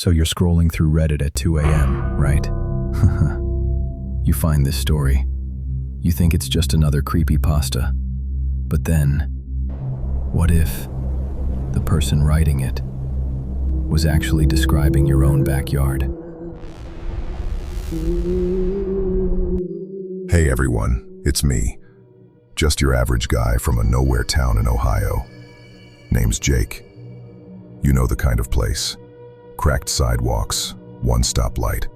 So you're scrolling through Reddit at 2 a.m., right? You find this story. You think it's just another creepypasta. But then, what if the person writing it was actually describing your own backyard? Hey everyone, it's me. Just your average guy from a nowhere town in Ohio. Name's Jake. You know the kind of place. Cracked sidewalks, one stoplight,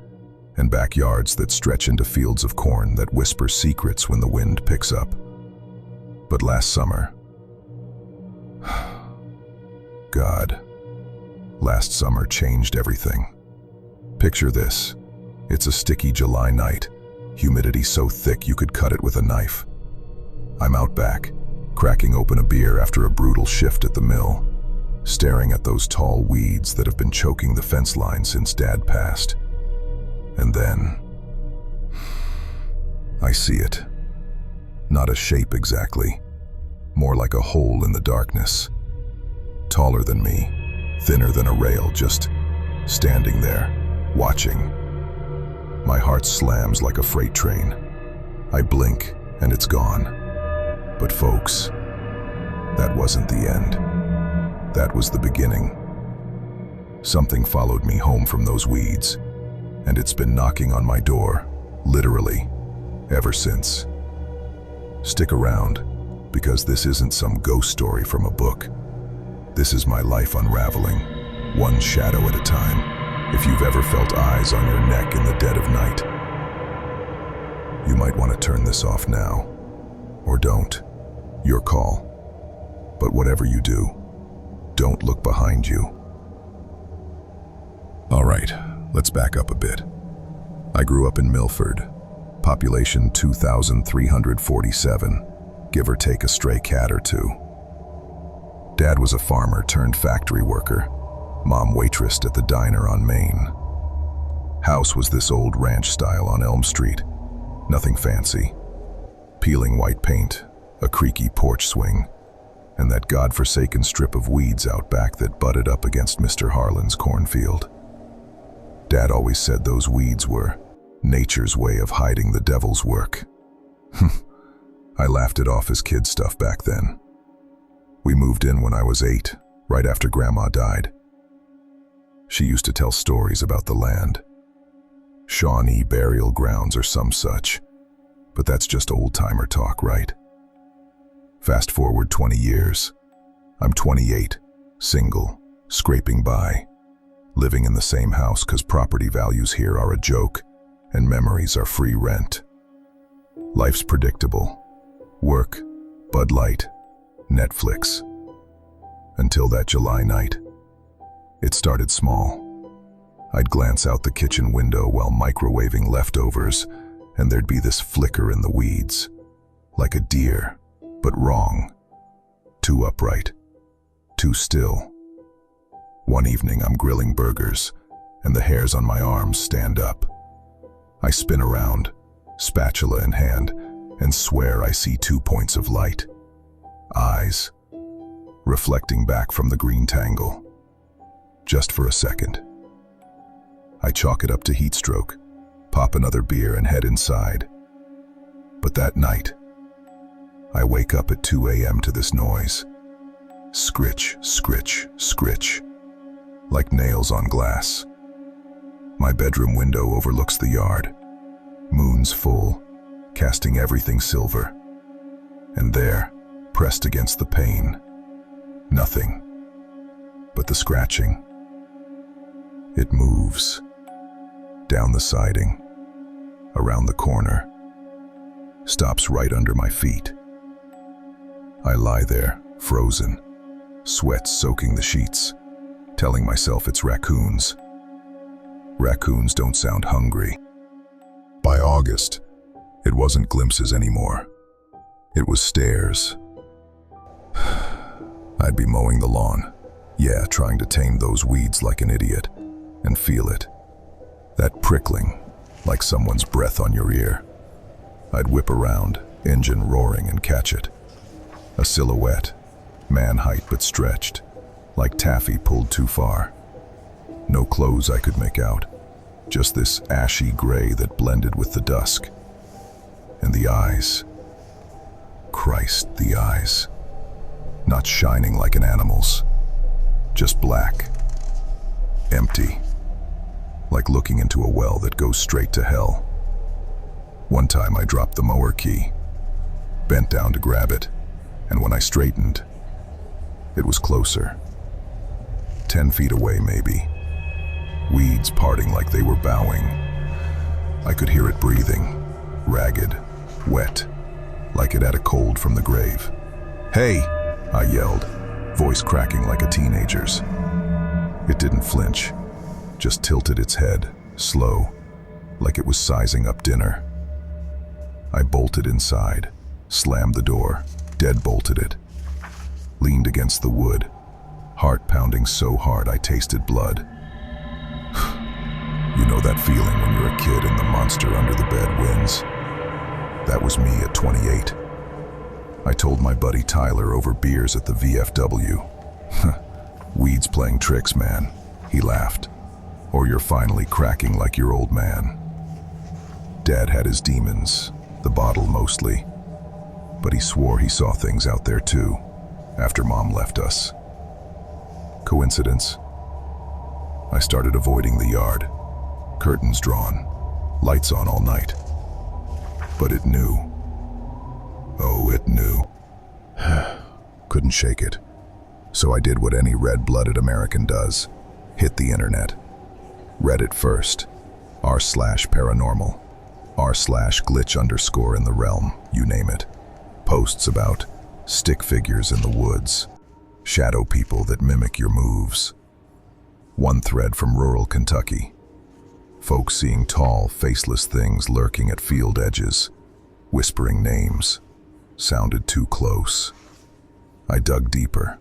and backyards that stretch into fields of corn that whisper secrets when the wind picks up. But last summer, God, last summer changed everything. Picture this. It's a sticky July night, humidity so thick you could cut it with a knife. I'm out back, cracking open a beer after a brutal shift at the mill, staring at those tall weeds that have been choking the fence line since Dad passed. And then, I see it. Not a shape exactly, more like a hole in the darkness. Taller than me, thinner than a rail, just standing there, watching. My heart slams like a freight train. I blink, and it's gone. But folks, that wasn't the end. That was the beginning. Something followed me home from those weeds, and it's been knocking on my door, literally, ever since. Stick around, because this isn't some ghost story from a book. This is my life unraveling, one shadow at a time. If you've ever felt eyes on your neck in the dead of night, you might want to turn this off now. Or don't. Your call. But whatever you do, don't look behind you. All right, let's back up a bit. I grew up in Millford, population 2,347, give or take a stray cat or two. Dad was a farmer turned factory worker. Mom waitressed at the diner on Main. House was this old ranch style on Elm Street. Nothing fancy. Peeling white paint, a creaky porch swing, and that godforsaken strip of weeds out back that butted up against Mr. Harlan's cornfield. Dad always said those weeds were nature's way of hiding the devil's work. I laughed it off as kid stuff back then. We moved in when I was 8, right after Grandma died. She used to tell stories about the land. Shawnee burial grounds or some such. But that's just old-timer talk, right? Fast forward 20 years. I'm 28, single, scraping by, living in the same house because property values here are a joke and memories are free rent. Life's predictable. Work, Bud Light, Netflix. Until that July night. It started small. I'd glance out the kitchen window while microwaving leftovers, and there'd be this flicker in the weeds, like a deer, but wrong. Too upright, too still. One evening I'm grilling burgers, and the hairs on my arms stand up. I spin around, spatula in hand, and swear I see 2 points of light. Eyes, reflecting back from the green tangle. Just for a second. I chalk it up to heat stroke, pop another beer and head inside. But that night, I wake up at 2 a.m. to this noise. Scritch, scritch, scritch. Like nails on glass. My bedroom window overlooks the yard. Moon's full, casting everything silver. And there, pressed against the pane, nothing but the scratching. It moves. Down the siding. Around the corner. Stops right under my feet. I lie there, frozen. Sweat soaking the sheets. Telling myself it's raccoons. Raccoons don't sound hungry. By August, it wasn't glimpses anymore. It was stares. I'd be mowing the lawn. Yeah, trying to tame those weeds like an idiot. And feel it. That prickling, like someone's breath on your ear. I'd whip around, engine roaring, and catch it. A silhouette, man height but stretched, like taffy pulled too far. No clothes I could make out, just this ashy gray that blended with the dusk. And the eyes. Christ, the eyes. Not shining like an animal's, just black. Empty. Like looking into a well that goes straight to hell. One time I dropped the mower key, bent down to grab it, and when I straightened, it was closer. 10 feet away, maybe. Weeds parting like they were bowing. I could hear it breathing, ragged, wet, like it had a cold from the grave. "Hey!" I yelled, voice cracking like a teenager's. It didn't flinch, just tilted its head, slow, like it was sizing up dinner. I bolted inside, slammed the door, deadbolted it, leaned against the wood, heart pounding so hard I tasted blood. You know that feeling when you're a kid and the monster under the bed wins? That was me at 28. I told my buddy Tyler over beers at the VFW. "Weeds playing tricks, man," he laughed. "Or you're finally cracking like your old man." Dad had his demons, the bottle mostly, but he swore he saw things out there too, after Mom left us. Coincidence? I started avoiding the yard, curtains drawn, lights on all night. But it knew. Oh, it knew. Couldn't shake it. So I did what any red-blooded American does. Hit the internet. Reddit first. r/paranormal. r/glitch_ in the realm, you name it. Posts about stick figures in the woods. Shadow people that mimic your moves. One thread from rural Kentucky. Folks seeing tall, faceless things lurking at field edges, whispering names. Sounded too close. I dug deeper.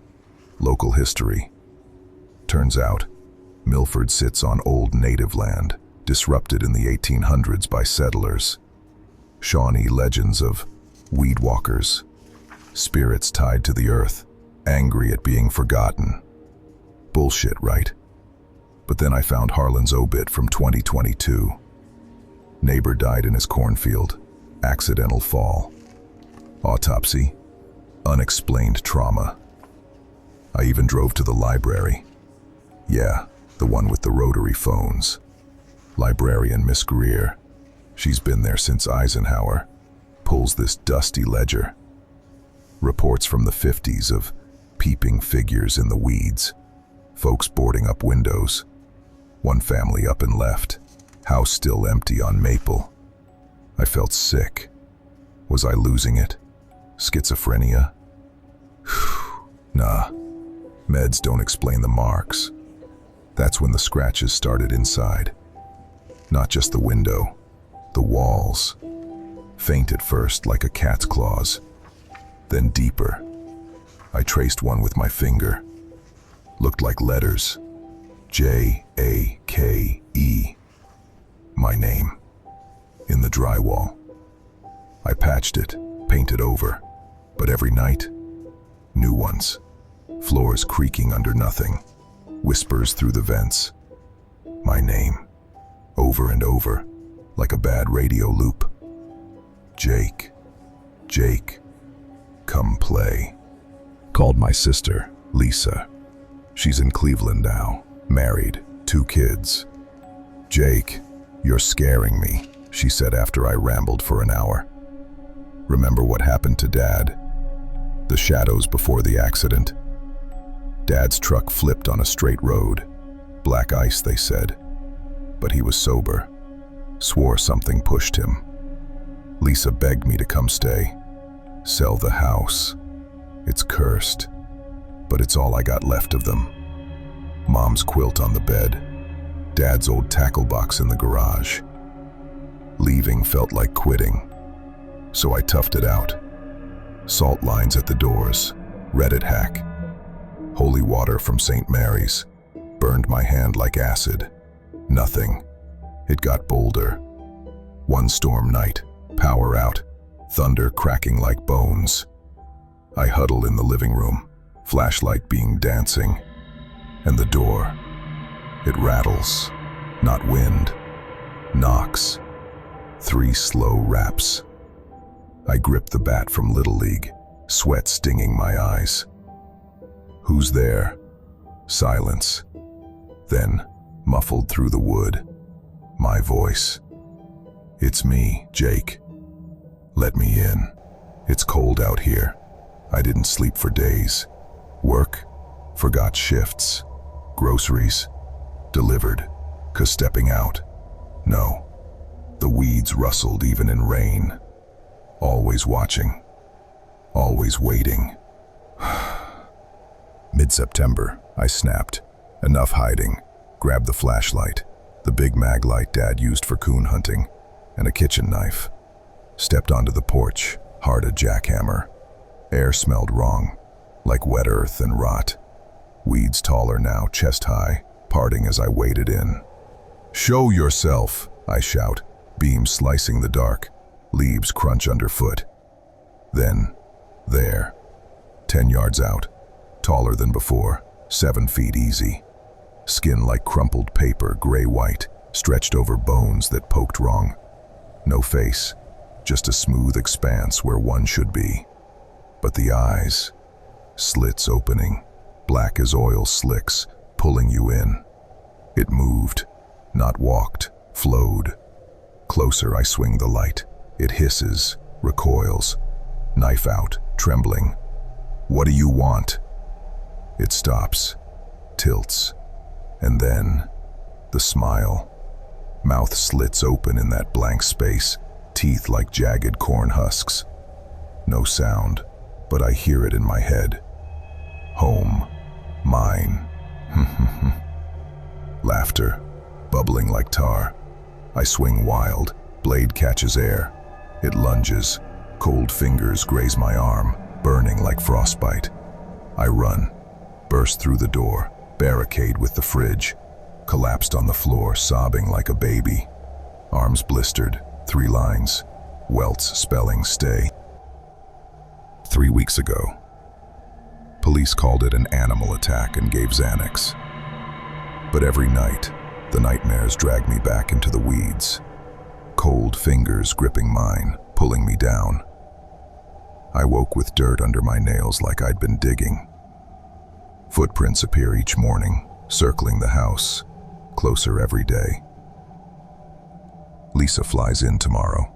Local history. Turns out, Millford sits on old native land, disrupted in the 1800s by settlers. Shawnee legends of weed walkers, spirits tied to the earth, angry at being forgotten. Bullshit, right? But then I found Harlan's obit from 2022. Neighbor died in his cornfield. Accidental fall. Autopsy. Unexplained trauma. I even drove to the library. Yeah, the one with the rotary phones. Librarian Miss Greer. She's been there since Eisenhower. Pulls this dusty ledger. Reports from the 50s of peeping figures in the weeds. Folks boarding up windows. One family up and left. House still empty on Maple. I felt sick. Was I losing it? Schizophrenia? Nah. Meds don't explain the marks. That's when the scratches started inside. Not just the window, the walls. Faint at first, like a cat's claws. Then deeper. I traced one with my finger. Looked like letters. J-A-K-E. My name. In the drywall. I patched it, painted over. But every night, new ones. Floors creaking under nothing. Whispers through the vents. My name. Over and over, like a bad radio loop. Jake. Jake. Come play. Called my sister, Lisa. She's in Cleveland now, married, 2 kids. "Jake, you're scaring me," she said after I rambled for an hour. "Remember what happened to Dad? The shadows before the accident? Dad's truck flipped on a straight road. Black ice, they said. But he was sober. Swore something pushed him. Lisa begged me to come stay. Sell the house. It's cursed. But it's all I got left of them. Mom's quilt on the bed. Dad's old tackle box in the garage. Leaving felt like quitting. So I toughed it out. Salt lines at the doors. Reddit hack. Holy water from St. Mary's. Burned my hand like acid. Nothing. It got bolder. One storm night. Power out. Thunder cracking like bones. I huddle in the living room. Flashlight being dancing. And the door. It rattles, not wind, knocks. 3 slow raps. I grip the bat from Little League, sweat stinging my eyes. Who's there? Silence. Then, muffled through the wood, my voice. It's me, Jake. Let me in. It's cold out here. I didn't sleep for days. Work, forgot shifts. Groceries, delivered, 'cause stepping out. No. The weeds rustled even in rain. Always watching. Always waiting. Mid-September, I snapped. Enough hiding. Grabbed the flashlight, the big mag light Dad used for coon hunting, and a kitchen knife. Stepped onto the porch, hard a jackhammer. Air smelled wrong, like wet earth and rot. Weeds taller now, chest high, parting as I waded in. "Show yourself," I shout, beams slicing the dark. Leaves crunch underfoot. Then, there, 10 yards out, taller than before, 7 feet easy. Skin like crumpled paper, gray-white, stretched over bones that poked wrong. No face, just a smooth expanse where one should be. But the eyes, slits opening, black as oil slicks, pulling you in. It moved, not walked, flowed. Closer I swing the light. It hisses, recoils, knife out, trembling. "What do you want?" It stops, tilts, and then the smile. Mouth slits open in that blank space, teeth like jagged corn husks. No sound, but I hear it in my head. Home, mine. Laughter, bubbling like tar. I swing wild, blade catches air. It lunges, cold fingers graze my arm, burning like frostbite. I run, burst through the door, barricade with the fridge, collapsed on the floor, sobbing like a baby. Arms blistered, 3 lines, welts spelling stay. 3 weeks ago, police called it an animal attack and gave Xanax. But every night, the nightmares drag me back into the weeds. Cold fingers gripping mine, pulling me down. I woke with dirt under my nails like I'd been digging. Footprints appear each morning, circling the house, closer every day. Lisa flies in tomorrow.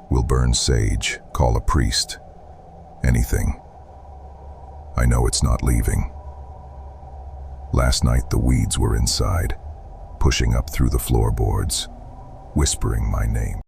We'll burn sage, call a priest. Anything. I know it's not leaving. Last night the weeds were inside, pushing up through the floorboards, whispering my name.